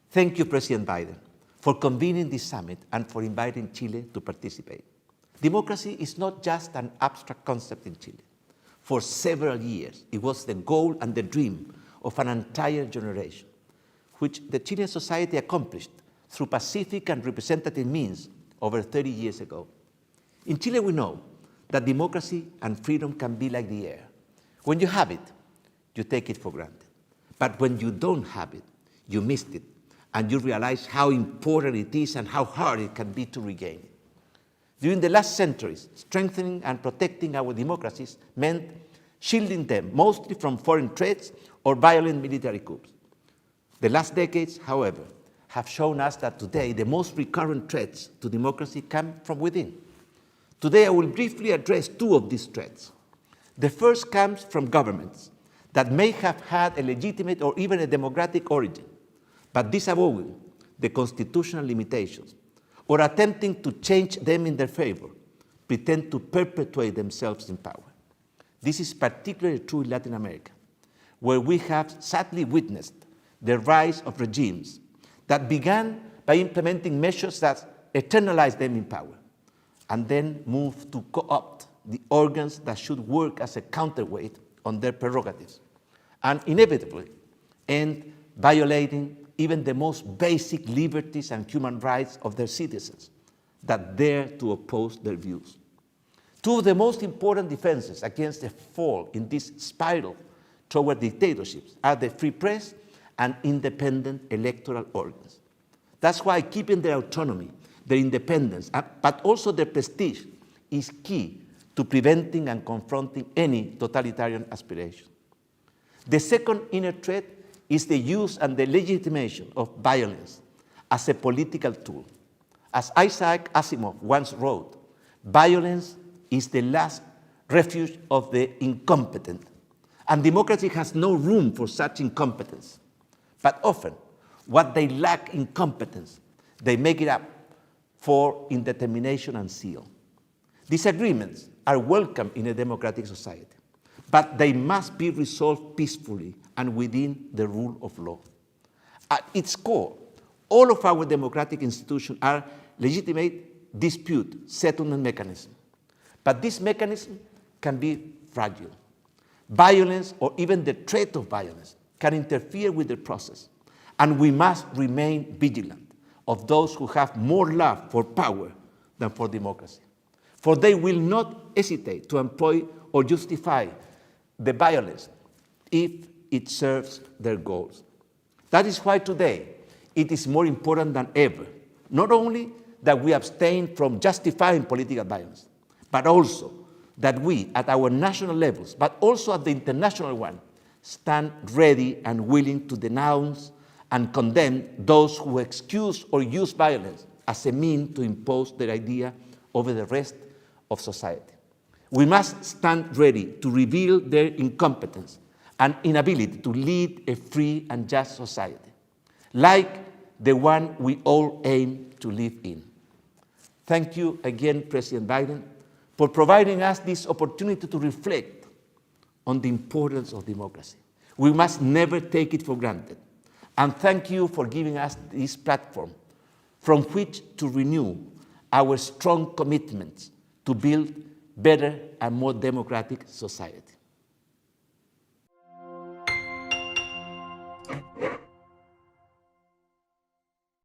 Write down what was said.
Thank you, President Biden, for convening this summit and for inviting Chile to participate. Democracy is not just an abstract concept in Chile. For several years, it was the goal and the dream of an entire generation, which the Chilean society accomplished through pacific and representative means over 30 years ago. In Chile, we know that democracy and freedom can be like the air. When you have it, you take it for granted. But when you don't have it, you missed it, and you realize how important it is and how hard it can be to regain it. During the last centuries, strengthening and protecting our democracies meant shielding them mostly from foreign threats or violent military coups. The last decades, however, have shown us that today the most recurrent threats to democracy come from within. Today I will briefly address two of these threats. The first comes from governments that may have had a legitimate or even a democratic origin, but disavowing the constitutional limitations or attempting to change them in their favor, pretend to perpetuate themselves in power. This is particularly true in Latin America, where we have sadly witnessed the rise of regimes that began by implementing measures that eternalized them in power, and then moved to co-opt the organs that should work as a counterweight on their prerogatives, and inevitably end violating even the most basic liberties and human rights of their citizens that dare to oppose their views. Two of the most important defenses against a fall in this spiral toward dictatorships are the free press and independent electoral organs. That's why keeping their autonomy, their independence, but also their prestige is key to preventing and confronting any totalitarian aspiration. The second inner threat is the use and the legitimation of violence as a political tool. As Isaac Asimov once wrote, violence is the last refuge of the incompetent, and democracy has no room for such incompetence. But often, what they lack in competence, they make it up for in determination and zeal. Disagreements are welcome in a democratic society, but they must be resolved peacefully and within the rule of law. At its core, all of our democratic institutions are legitimate dispute settlement mechanisms. But this mechanism can be fragile. Violence, or even the threat of violence, can interfere with the process, and we must remain vigilant of those who have more love for power than for democracy. For they will not hesitate to employ or justify the violence if it serves their goals. That is why today it is more important than ever, not only that we abstain from justifying political violence, but also that we, at our national levels, but also at the international one, stand ready and willing to denounce and condemn those who excuse or use violence as a means to impose their idea over the rest of society. We must stand ready to reveal their incompetence and inability to lead a free and just society, like the one we all aim to live in. Thank you again, President Biden, for providing us this opportunity to reflect on the importance of democracy. We must never take it for granted. And thank you for giving us this platform from which to renew our strong commitments to build better and more democratic society.